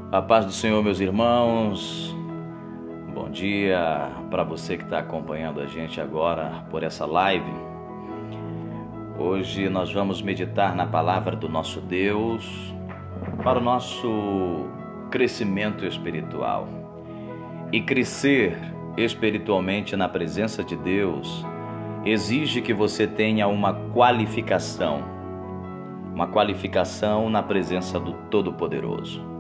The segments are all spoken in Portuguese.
A paz do Senhor, meus irmãos. Bom dia para você que está acompanhando a gente agora por essa live. Hoje nós vamos meditar na palavra do nosso Deus para o nosso crescimento espiritual. E crescer espiritualmente na presença de Deus exige que você tenha uma qualificação na presença do Todo-Poderoso.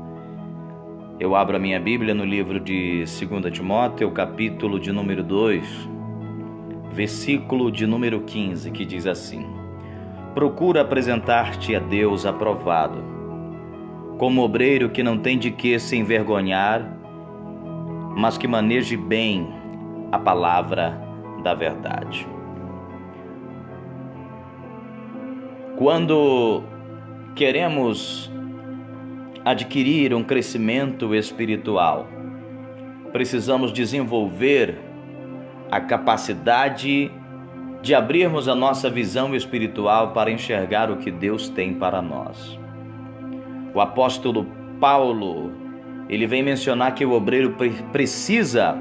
Eu abro a minha Bíblia no livro de 2 Timóteo, capítulo de número 2, versículo de número 15, que diz assim: Procura apresentar-te a Deus aprovado, como obreiro que não tem de que se envergonhar, mas que maneje bem a palavra da verdade. Quando queremos adquirir um crescimento espiritual, precisamos desenvolver a capacidade de abrirmos a nossa visão espiritual para enxergar o que Deus tem para nós. O apóstolo Paulo, ele vem mencionar que o obreiro precisa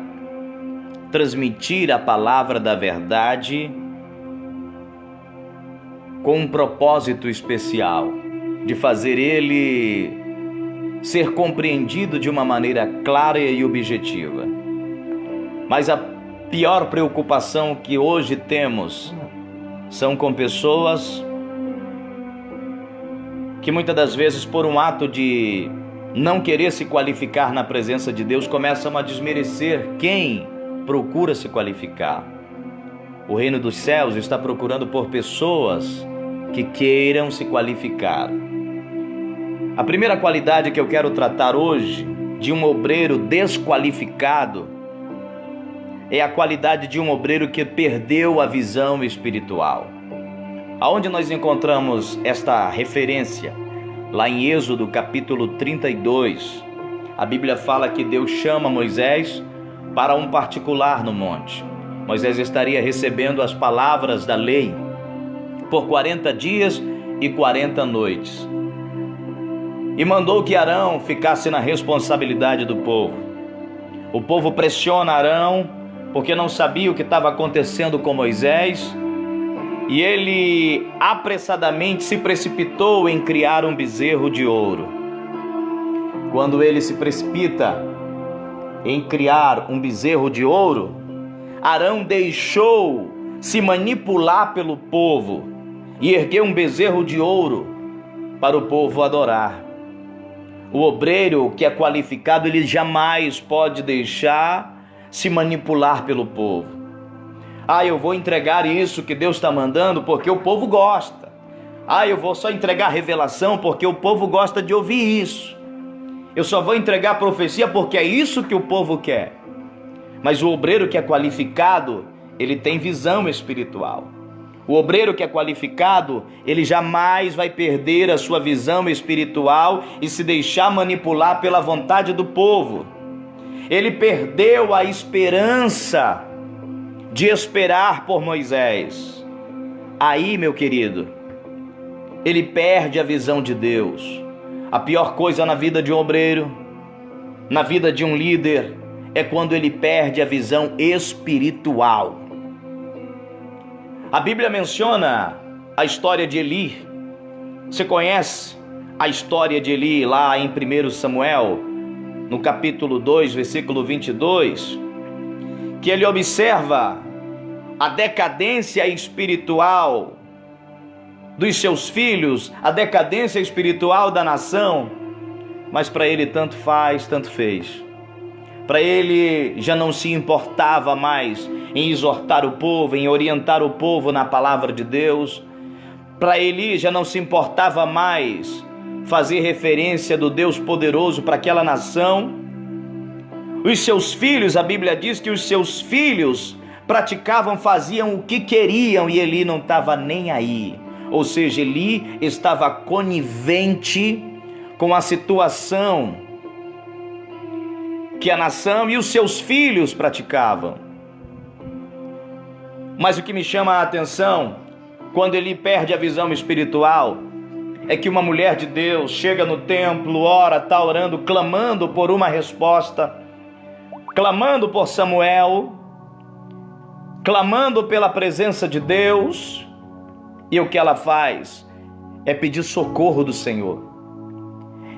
transmitir a palavra da verdade com um propósito especial, de fazer ele ser compreendido de uma maneira clara e objetiva. Mas a pior preocupação que hoje temos são com pessoas que muitas das vezes, por um ato de não querer se qualificar na presença de Deus, começam a desmerecer quem procura se qualificar. O reino dos céus está procurando por pessoas que queiram se qualificar. A primeira qualidade que eu quero tratar hoje de um obreiro desqualificado é a qualidade de um obreiro que perdeu a visão espiritual. Aonde nós encontramos esta referência? Lá em Êxodo capítulo 32, a Bíblia fala que Deus chama Moisés para um particular no monte. Moisés estaria recebendo as palavras da lei por 40 dias e 40 noites. E mandou que Arão ficasse na responsabilidade do povo. O povo pressiona Arão porque não sabia o que estava acontecendo com Moisés, e ele apressadamente se precipitou em criar um bezerro de ouro. Quando ele se precipita em criar um bezerro de ouro, Arão deixou se manipular pelo povo e ergueu um bezerro de ouro para o povo adorar. O obreiro que é qualificado, ele jamais pode deixar se manipular pelo povo. Eu vou entregar isso que Deus está mandando porque o povo gosta. Eu vou só entregar revelação porque o povo gosta de ouvir isso. Eu só vou entregar profecia porque é isso que o povo quer. Mas o obreiro que é qualificado, ele tem visão espiritual. O obreiro que é qualificado, ele jamais vai perder a sua visão espiritual e se deixar manipular pela vontade do povo. Ele perdeu a esperança de esperar por Moisés. Aí, meu querido, ele perde a visão de Deus. A pior coisa na vida de um obreiro, na vida de um líder, é quando ele perde a visão espiritual. A Bíblia menciona a história de Eli. Você conhece a história de Eli lá em 1 Samuel, no capítulo 2, versículo 22, que ele observa a decadência espiritual dos seus filhos, a decadência espiritual da nação, mas para ele tanto faz, tanto fez. Para ele já não se importava mais em exortar o povo, em orientar o povo na palavra de Deus. Para ele já não se importava mais fazer referência do Deus poderoso para aquela nação. Os seus filhos, a Bíblia diz que os seus filhos praticavam, faziam o que queriam e Eli não estava nem aí. Ou seja, Eli estava conivente com a situação que a nação e os seus filhos praticavam. Mas o que me chama a atenção, quando ele perde a visão espiritual, é que uma mulher de Deus chega no templo, ora, está orando, clamando por uma resposta, clamando por Samuel, clamando pela presença de Deus, e o que ela faz é pedir socorro do Senhor.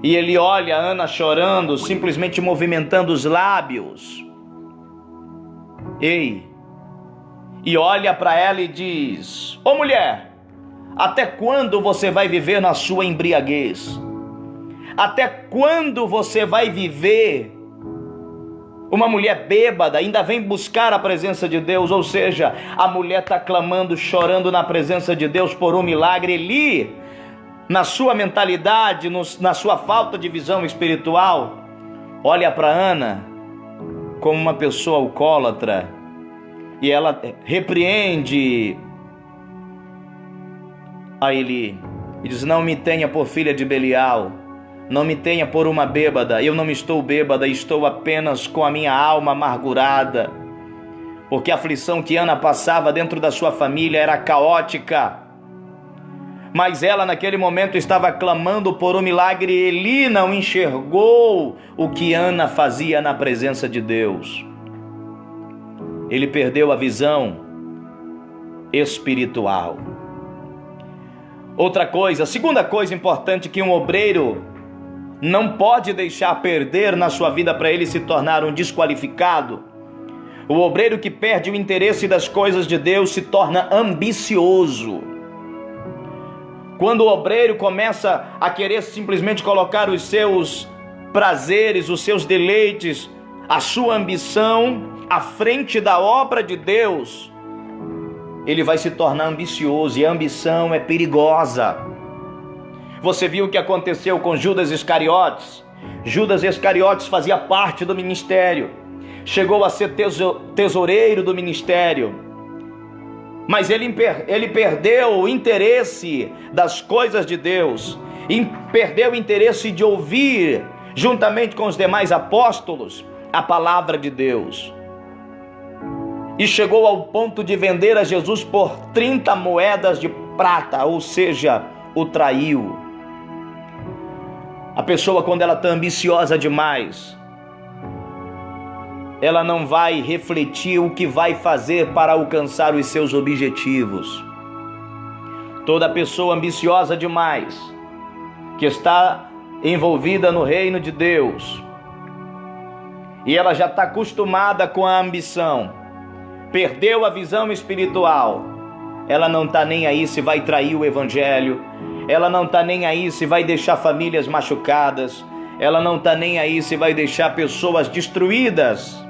E ele olha a Ana chorando, simplesmente movimentando os lábios. Ei! E olha para ela e diz: ô mulher, até quando você vai viver na sua embriaguez? Até quando você vai viver uma mulher bêbada? Ainda vem buscar a presença de Deus. Ou seja, a mulher está clamando, chorando na presença de Deus por um milagre. Eli, na sua mentalidade, na sua falta de visão espiritual, olha para Ana como uma pessoa alcoólatra, e ela repreende a Eli e diz: não me tenha por filha de Belial, não me tenha por uma bêbada. Eu não estou bêbada, estou apenas com a minha alma amargurada, porque a aflição que Ana passava dentro da sua família era caótica. Mas ela naquele momento estava clamando por um milagre. Eli não enxergou o que Ana fazia na presença de Deus. Ele perdeu a visão espiritual. Outra coisa, segunda coisa importante que um obreiro não pode deixar perder na sua vida para ele se tornar um desqualificado. O obreiro que perde o interesse das coisas de Deus se torna ambicioso. Quando o obreiro começa a querer simplesmente colocar os seus prazeres, os seus deleites, a sua ambição à frente da obra de Deus, ele vai se tornar ambicioso, e a ambição é perigosa. Você viu o que aconteceu com Judas Iscariotes? Judas Iscariotes fazia parte do ministério, chegou a ser tesoureiro do ministério, mas ele perdeu o interesse das coisas de Deus, e perdeu o interesse de ouvir, juntamente com os demais apóstolos, a palavra de Deus. E chegou ao ponto de vender a Jesus por 30 moedas de prata, ou seja, o traiu. A pessoa, quando ela está ambiciosa demais, ela não vai refletir o que vai fazer para alcançar os seus objetivos. Toda pessoa ambiciosa demais, que está envolvida no reino de Deus, e ela já está acostumada com a ambição, perdeu a visão espiritual, ela não está nem aí se vai trair o evangelho, ela não está nem aí se vai deixar famílias machucadas, ela não está nem aí se vai deixar pessoas destruídas,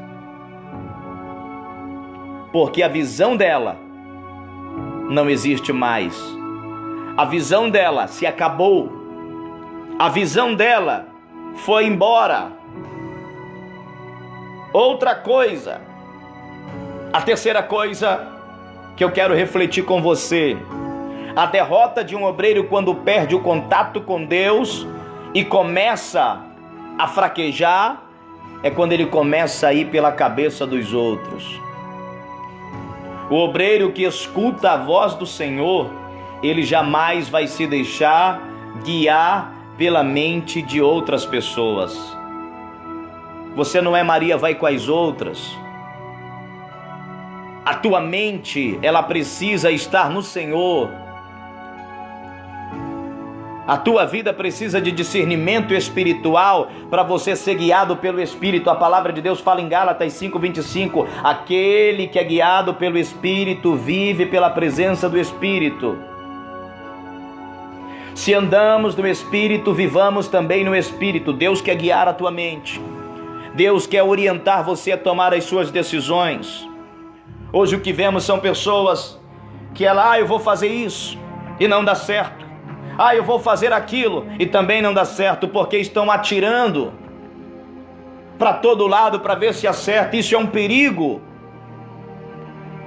porque a visão dela não existe mais. A visão dela se acabou. A visão dela foi embora. Outra coisa, a terceira coisa que eu quero refletir com você: a derrota de um obreiro quando perde o contato com Deus e começa a fraquejar é quando ele começa a ir pela cabeça dos outros. O obreiro que escuta a voz do Senhor, ele jamais vai se deixar guiar pela mente de outras pessoas. Você não é Maria, vai com as outras. A tua mente, ela precisa estar no Senhor. A tua vida precisa de discernimento espiritual para você ser guiado pelo Espírito. A palavra de Deus fala em Gálatas 5:25, aquele que é guiado pelo Espírito vive pela presença do Espírito. Se andamos no Espírito, vivamos também no Espírito. Deus quer guiar a tua mente. Deus quer orientar você a tomar as suas decisões. Hoje o que vemos são pessoas que eu vou fazer isso e não dá certo. Eu vou fazer aquilo e também não dá certo, porque estão atirando para todo lado para ver se acerta. Isso é um perigo.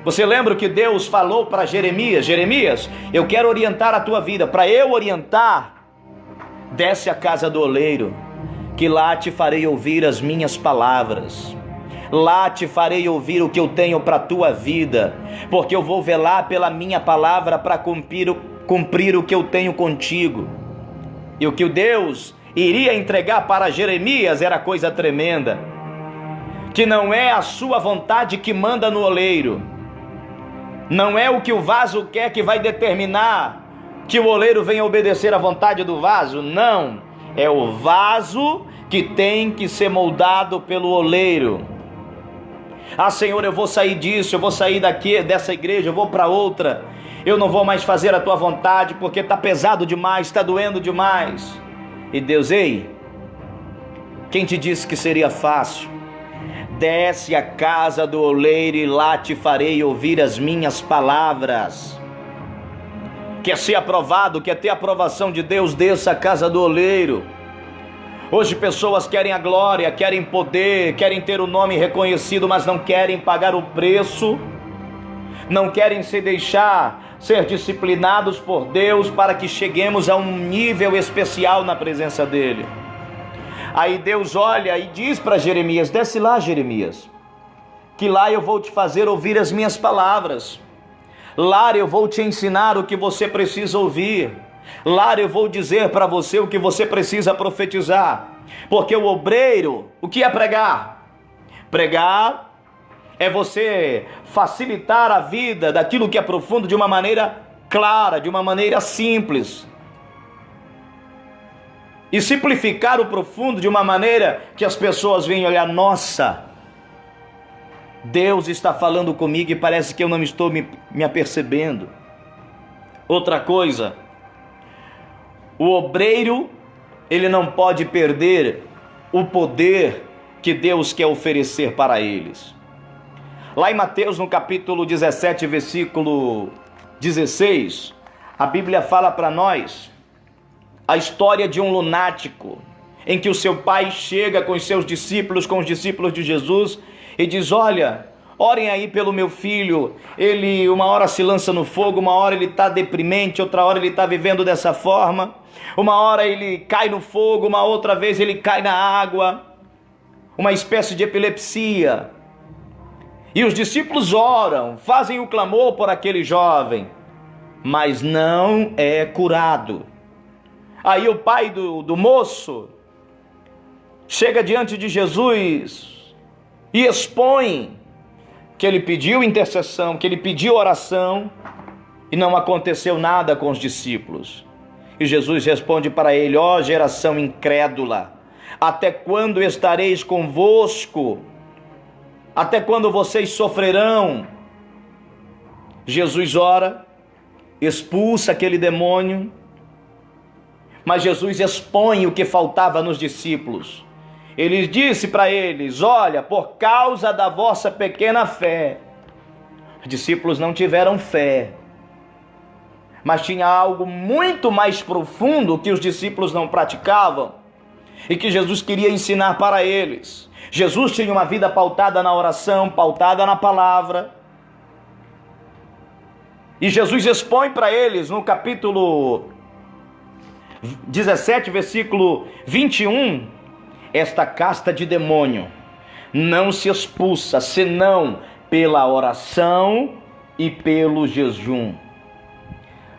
Você lembra o que Deus falou para Jeremias? Jeremias, eu quero orientar a tua vida. Para eu orientar, desce à casa do oleiro, que lá te farei ouvir as minhas palavras. Lá te farei ouvir o que eu tenho para a tua vida, porque eu vou velar pela minha palavra para cumprir o que eu tenho contigo. E o que Deus iria entregar para Jeremias era coisa tremenda. Que não é a sua vontade que manda no oleiro. Não é o que o vaso quer que vai determinar que o oleiro venha obedecer à vontade do vaso. Não. É o vaso que tem que ser moldado pelo oleiro. Ah, Senhor, eu vou sair disso, eu vou sair daqui, dessa igreja, eu vou para outra. Eu não vou mais fazer a tua vontade porque está pesado demais, está doendo demais. E Deus, ei, quem te disse que seria fácil? Desce à casa do oleiro e lá te farei ouvir as minhas palavras. Quer ser aprovado, quer ter a aprovação de Deus, desça à casa do oleiro. Hoje pessoas querem a glória, querem poder, querem ter o nome reconhecido, mas não querem pagar o preço, não querem se deixar ser disciplinados por Deus para que cheguemos a um nível especial na presença dele. Aí Deus olha e diz para Jeremias: desce lá, Jeremias, que lá eu vou te fazer ouvir as minhas palavras. Lá eu vou te ensinar o que você precisa ouvir. Lá eu vou dizer para você o que você precisa profetizar. Porque o obreiro, o que é pregar? Pregar é você facilitar a vida daquilo que é profundo de uma maneira clara, de uma maneira simples. E simplificar o profundo de uma maneira que as pessoas venham olhar: nossa, Deus está falando comigo e parece que eu não estou me apercebendo. Outra coisa, o obreiro, ele não pode perder o poder que Deus quer oferecer para eles. Lá em Mateus, no capítulo 17, versículo 16, a Bíblia fala para nós a história de um lunático, em que o seu pai chega com os seus discípulos, com os discípulos de Jesus, e diz: olha, orem aí pelo meu filho, ele uma hora se lança no fogo, uma hora ele está deprimente, outra hora ele está vivendo dessa forma, uma hora ele cai no fogo, uma outra vez ele cai na água, uma espécie de epilepsia. E os discípulos oram, fazem o clamor por aquele jovem, mas não é curado. Aí o pai do moço chega diante de Jesus e expõe que ele pediu intercessão, que ele pediu oração e não aconteceu nada com os discípulos. E Jesus responde para ele: ó geração incrédula, até quando estareis convosco? Até quando vocês sofrerão? Jesus ora, expulsa aquele demônio, mas Jesus expõe o que faltava nos discípulos. Ele disse para eles: olha, por causa da vossa pequena fé. Os discípulos não tiveram fé, mas tinha algo muito mais profundo que os discípulos não praticavam e que Jesus queria ensinar para eles. Jesus tinha uma vida pautada na oração, pautada na palavra. E Jesus expõe para eles no capítulo 17, versículo 21, esta casta de demônio não se expulsa senão pela oração e pelo jejum.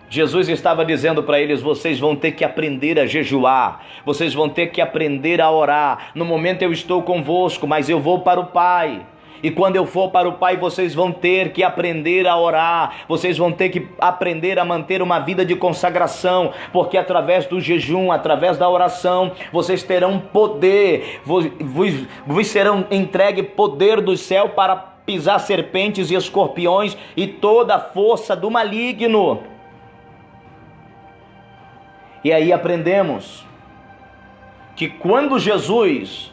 Jesus estava dizendo para eles: vocês vão ter que aprender a jejuar, vocês vão ter que aprender a orar. No momento eu estou convosco, mas eu vou para o Pai. E quando eu for para o Pai, vocês vão ter que aprender a orar, vocês vão ter que aprender a manter uma vida de consagração, porque através do jejum, através da oração, vocês terão poder, vos serão entregue poder do céu para pisar serpentes e escorpiões e toda a força do maligno. E aí aprendemos que quando Jesus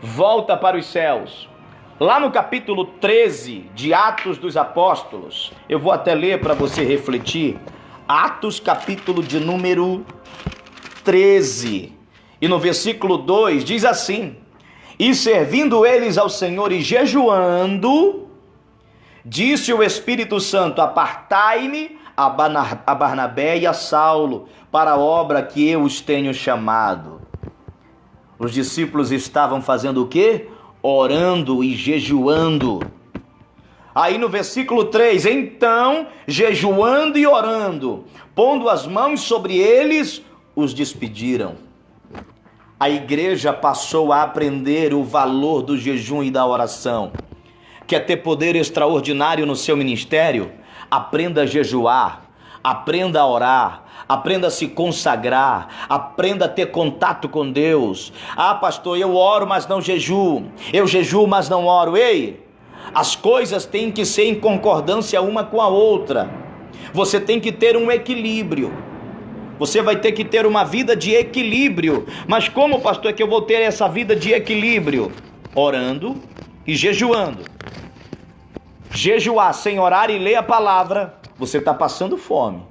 volta para os céus, lá no capítulo 13 de Atos dos Apóstolos, eu vou até ler para você refletir, Atos capítulo de número 13, e no versículo 2 diz assim: e servindo eles ao Senhor e jejuando, disse o Espírito Santo: apartai-me a Barnabé e a Saulo para a obra que eu os tenho chamado. Os discípulos estavam fazendo o quê? Orando e jejuando. Aí no versículo 3, então, jejuando e orando, pondo as mãos sobre eles, os despediram. A igreja passou a aprender o valor do jejum e da oração. Quer ter poder extraordinário no seu ministério? Aprenda a jejuar, aprenda a orar, aprenda a se consagrar, aprenda a ter contato com Deus. Ah, pastor, eu oro, mas não jejuo. Eu jejuo, mas não oro. Ei, as coisas têm que ser em concordância uma com a outra. Você tem que ter um equilíbrio. Você vai ter que ter uma vida de equilíbrio. Mas como, pastor, é que eu vou ter essa vida de equilíbrio? Orando e jejuando. Jejuar sem orar e ler a palavra, você está passando fome.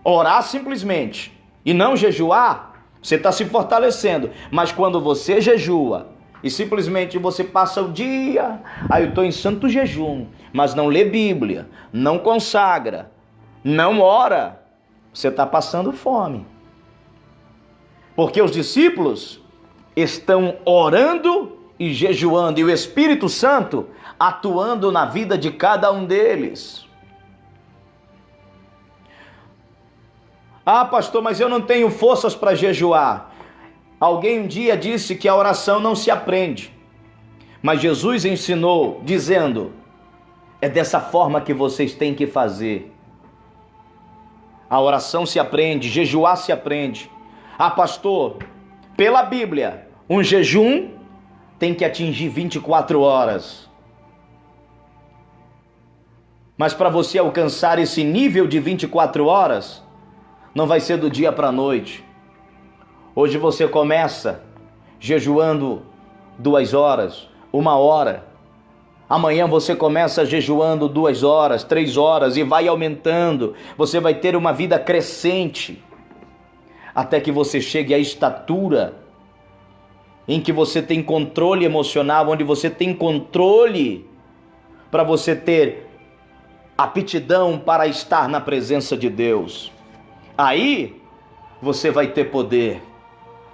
Orar simplesmente e não jejuar, você está se fortalecendo. Mas quando você jejua e simplesmente você passa o dia, aí eu estou em santo jejum, mas não lê Bíblia, não consagra, não ora, você está passando fome. Porque os discípulos estão orando e jejuando, e o Espírito Santo atuando na vida de cada um deles. Ah, pastor, mas eu não tenho forças para jejuar. Alguém um dia disse que a oração não se aprende. Mas Jesus ensinou dizendo: é dessa forma que vocês têm que fazer. A oração se aprende, jejuar se aprende. Ah, pastor, pela Bíblia, um jejum tem que atingir 24 horas. Mas para você alcançar esse nível de 24 horas, não vai ser do dia para a noite. Hoje você começa jejuando 2 horas, 1 hora. Amanhã você começa jejuando 2 horas, 3 horas e vai aumentando. Você vai ter uma vida crescente até que você chegue à estatura em que você tem controle emocional, onde você tem controle para você ter aptidão para estar na presença de Deus. Aí você vai ter poder,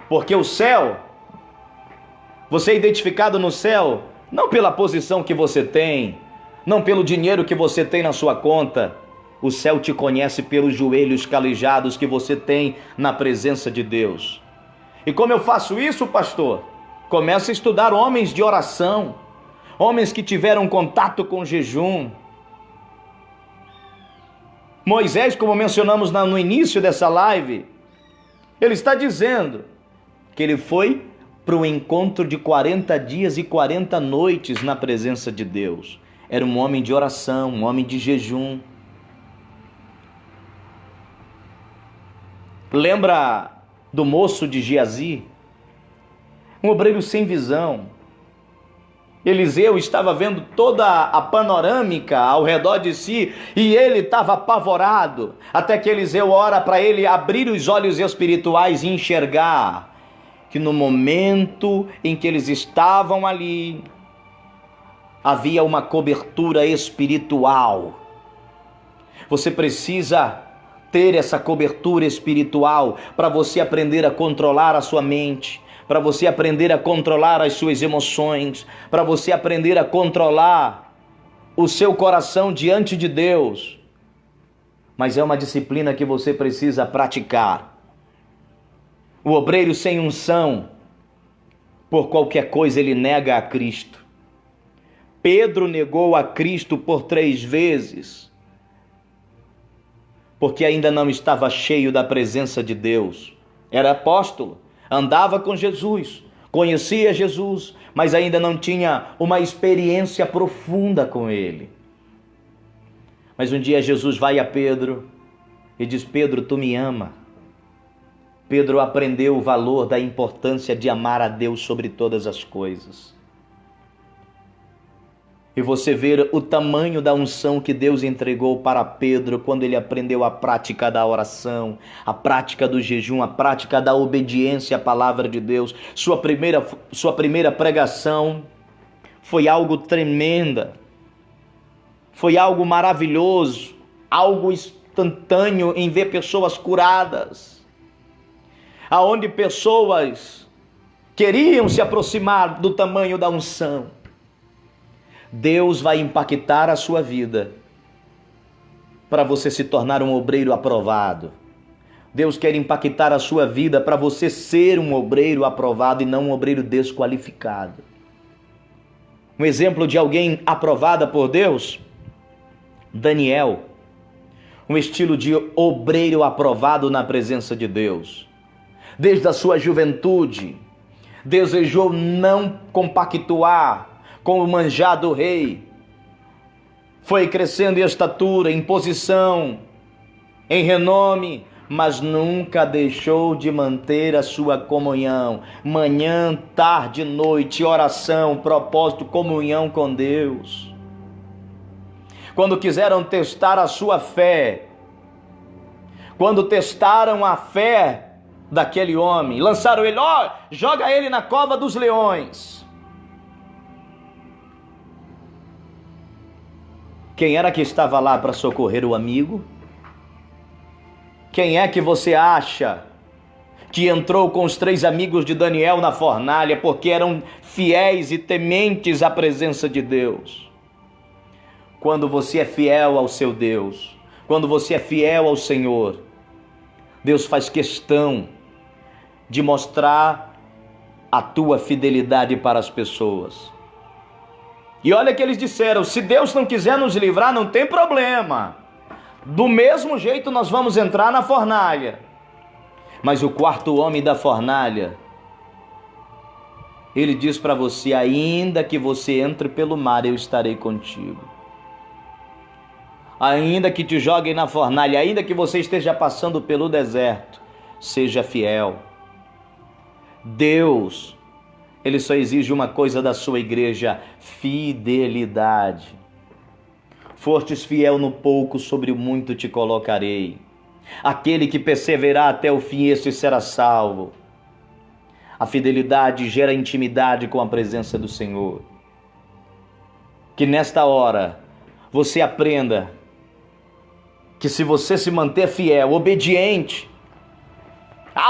porque o céu, você é identificado no céu não pela posição que você tem, não pelo dinheiro que você tem na sua conta. O céu te conhece pelos joelhos calejados que você tem na presença de Deus. E como eu faço isso, pastor? Começa a estudar homens de oração, homens que tiveram contato com jejum. Moisés, como mencionamos no início dessa live, ele está dizendo que ele foi para o encontro de 40 dias e 40 noites na presença de Deus. Era um homem de oração, um homem de jejum. Lembra do moço de Geazi? Um obreiro sem visão. Eliseu estava vendo toda a panorâmica ao redor de si e ele estava apavorado, até que Eliseu ora para ele abrir os olhos espirituais e enxergar que no momento em que eles estavam ali, havia uma cobertura espiritual. Você precisa ter essa cobertura espiritual para você aprender a controlar a sua mente, para você aprender a controlar as suas emoções, para você aprender a controlar o seu coração diante de Deus. Mas é uma disciplina que você precisa praticar. O obreiro sem unção, por qualquer coisa ele nega a Cristo. Pedro negou a Cristo por 3 vezes, porque ainda não estava cheio da presença de Deus. Era apóstolo, andava com Jesus, conhecia Jesus, mas ainda não tinha uma experiência profunda com ele. Mas um dia Jesus vai a Pedro e diz: Pedro, tu me ama. Pedro aprendeu o valor da importância de amar a Deus sobre todas as coisas. E você vê o tamanho da unção que Deus entregou para Pedro quando ele aprendeu a prática da oração, a prática do jejum, a prática da obediência à palavra de Deus. Sua primeira pregação foi algo tremenda, foi algo maravilhoso, algo instantâneo em ver pessoas curadas, aonde pessoas queriam se aproximar do tamanho da unção. Deus vai impactar a sua vida para você se tornar um obreiro aprovado, Deus quer impactar a sua vida para você ser um obreiro aprovado e não um obreiro desqualificado. Um exemplo de alguém aprovada por Deus, Daniel. Um estilo de obreiro aprovado na presença de Deus. Desde a sua juventude, desejou não compactuar com o manjar do rei. Foi crescendo em estatura, em posição, em renome, mas nunca deixou de manter a sua comunhão. Manhã, tarde, noite, oração, propósito, comunhão com Deus. Quando quiseram testar a sua fé, quando testaram a fé daquele homem, lançaram ele, joga ele na cova dos leões. Quem era que estava lá para socorrer o amigo? Quem é que você acha que entrou com os 3 amigos de Daniel na fornalha porque eram fiéis e tementes à presença de Deus? Quando você é fiel ao seu Deus, quando você é fiel ao Senhor, Deus faz questão de mostrar a tua fidelidade para as pessoas. E olha que eles disseram, se Deus não quiser nos livrar, não tem problema. Do mesmo jeito nós vamos entrar na fornalha. Mas o 4º homem da fornalha, ele diz para você, ainda que você entre pelo mar, eu estarei contigo. Ainda que te joguem na fornalha, ainda que você esteja passando pelo deserto, seja fiel. Deus, Ele só exige uma coisa da sua igreja, fidelidade. Fostes fiel no pouco, sobre o muito te colocarei. Aquele que perseverar até o fim, esse será salvo. A fidelidade gera intimidade com a presença do Senhor. Que nesta hora você aprenda que se você se manter fiel, obediente,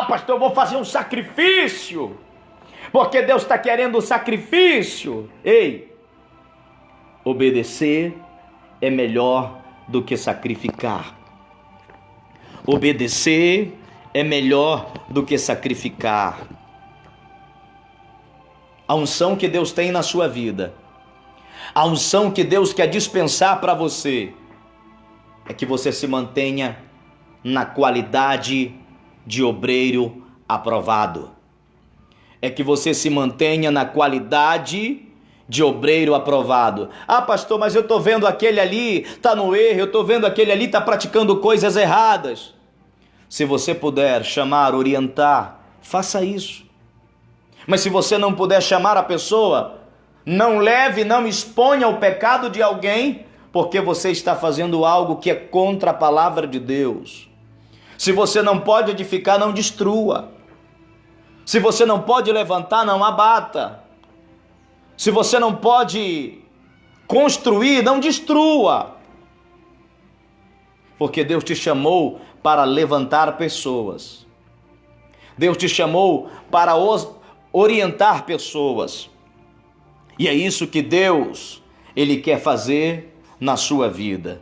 pastor, eu vou fazer um sacrifício, porque Deus está querendo o sacrifício. Ei, obedecer é melhor do que sacrificar. Obedecer é melhor do que sacrificar. A unção que Deus tem na sua vida, a unção que Deus quer dispensar para você, é que você se mantenha na qualidade de obreiro aprovado. É que você se mantenha na qualidade de obreiro aprovado. Pastor, mas eu estou vendo aquele ali, está no erro, eu estou vendo aquele ali, está praticando coisas erradas. Se você puder chamar, orientar, faça isso. Mas se você não puder chamar a pessoa, não leve, não exponha o pecado de alguém, porque você está fazendo algo que é contra a palavra de Deus. Se você não pode edificar, não destrua. Se você não pode levantar, não abata. Se você não pode construir, não destrua. Porque Deus te chamou para levantar pessoas. Deus te chamou para orientar pessoas. E é isso que Deus, Ele quer fazer na sua vida.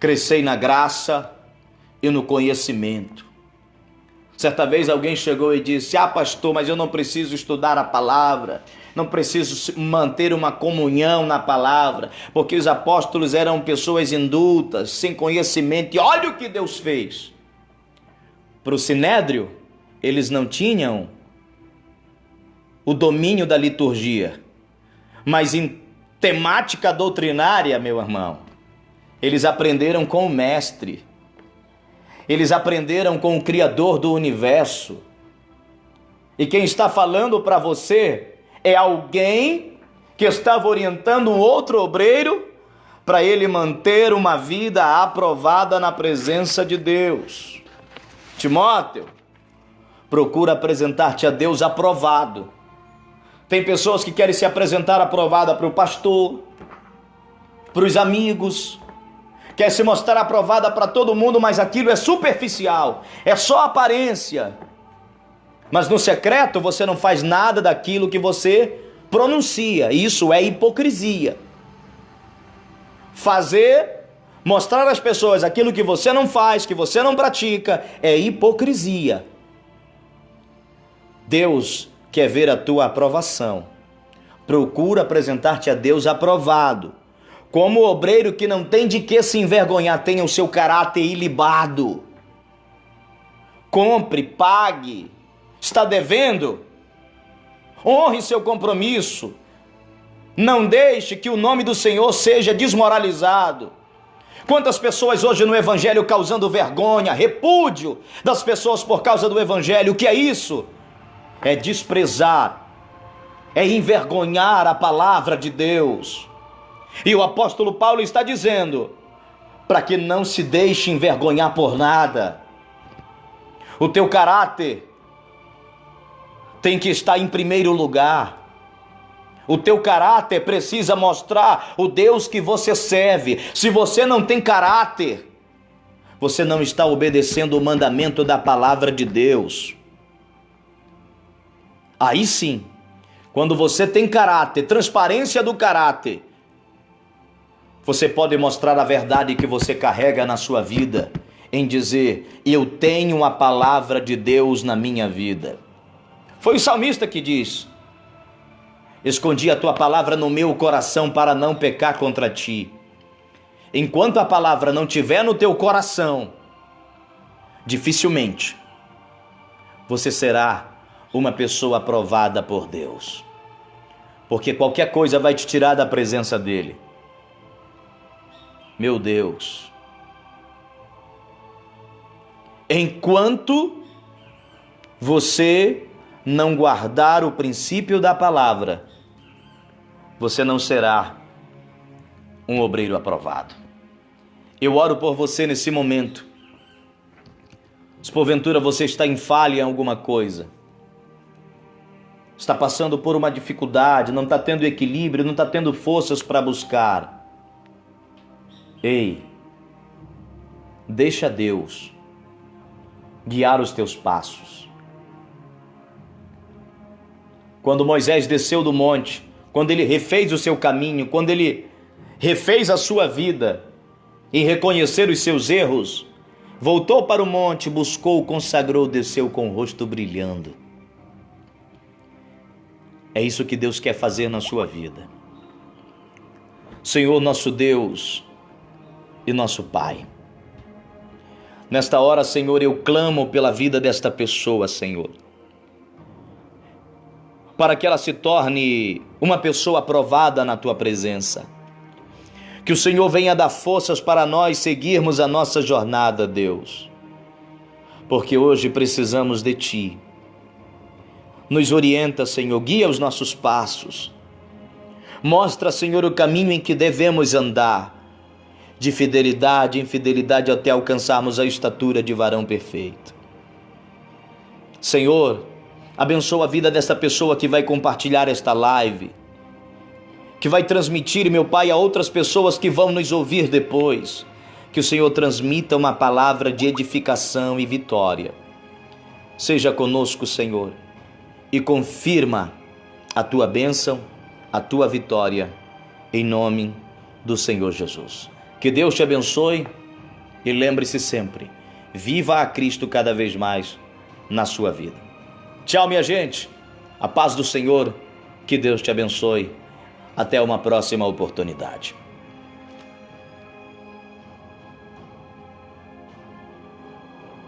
Crescei na graça e no conhecimento. Certa vez alguém chegou e disse, pastor, mas eu não preciso estudar a palavra, não preciso manter uma comunhão na palavra, porque os apóstolos eram pessoas indultas, sem conhecimento, e olha o que Deus fez. Para o Sinédrio, eles não tinham o domínio da liturgia, mas em temática doutrinária, meu irmão, eles aprenderam com o mestre, eles aprenderam com o Criador do universo. E quem está falando para você é alguém que estava orientando um outro obreiro para ele manter uma vida aprovada na presença de Deus. Timóteo, procura apresentar-te a Deus aprovado. Tem pessoas que querem se apresentar aprovada para o pastor, para os amigos, quer se mostrar aprovada para todo mundo, mas aquilo é superficial, é só aparência. Mas no secreto você não faz nada daquilo que você pronuncia. Isso é hipocrisia. Fazer Mostrar às pessoas aquilo que você não faz, que você não pratica, é hipocrisia. Deus quer ver a tua aprovação. Procura apresentar-te a Deus aprovado, como obreiro que não tem de que se envergonhar, tenha o seu caráter ilibado. Compre, pague. Está devendo? Honre seu compromisso. Não deixe que o nome do Senhor seja desmoralizado. Quantas pessoas hoje no Evangelho causando vergonha, repúdio das pessoas por causa do Evangelho. O que é isso? É desprezar, é envergonhar a palavra de Deus. E o apóstolo Paulo está dizendo, para que não se deixe envergonhar por nada. O teu caráter tem que estar em primeiro lugar. O teu caráter precisa mostrar o Deus que você serve. Se você não tem caráter, você não está obedecendo o mandamento da palavra de Deus. Aí sim, quando você tem caráter, transparência do caráter, você pode mostrar a verdade que você carrega na sua vida, em dizer, eu tenho a palavra de Deus na minha vida. Foi o salmista que diz, escondi a tua palavra no meu coração para não pecar contra ti. Enquanto a palavra não estiver no teu coração, dificilmente você será uma pessoa aprovada por Deus. Porque qualquer coisa vai te tirar da presença dele. Meu Deus. Enquanto você não guardar o princípio da palavra, você não será um obreiro aprovado. Eu oro por você nesse momento. Se porventura você está em falha em alguma coisa, está passando por uma dificuldade, não está tendo equilíbrio, não está tendo forças para buscar. Ei, deixa Deus guiar os teus passos. Quando Moisés desceu do monte, quando ele refez o seu caminho, quando ele refez a sua vida, em reconhecer os seus erros, voltou para o monte, buscou, consagrou, desceu com o rosto brilhando. É isso que Deus quer fazer na sua vida. Senhor, nosso Deus e nosso Pai, nesta hora, Senhor, eu clamo pela vida desta pessoa, Senhor, para que ela se torne uma pessoa aprovada na Tua presença. Que o Senhor venha dar forças para nós seguirmos a nossa jornada, Deus, porque hoje precisamos de Ti. Nos orienta, Senhor, guia os nossos passos. Mostra, Senhor, o caminho em que devemos andar, de fidelidade em fidelidade até alcançarmos a estatura de varão perfeito. Senhor, abençoa a vida desta pessoa que vai compartilhar esta live, que vai transmitir, meu Pai, a outras pessoas que vão nos ouvir depois. Que o Senhor transmita uma palavra de edificação e vitória. Seja conosco, Senhor, e confirma a Tua bênção, a Tua vitória, em nome do Senhor Jesus. Que Deus te abençoe e lembre-se sempre, viva a Cristo cada vez mais na sua vida. Tchau, minha gente. A paz do Senhor, que Deus te abençoe. Até uma próxima oportunidade.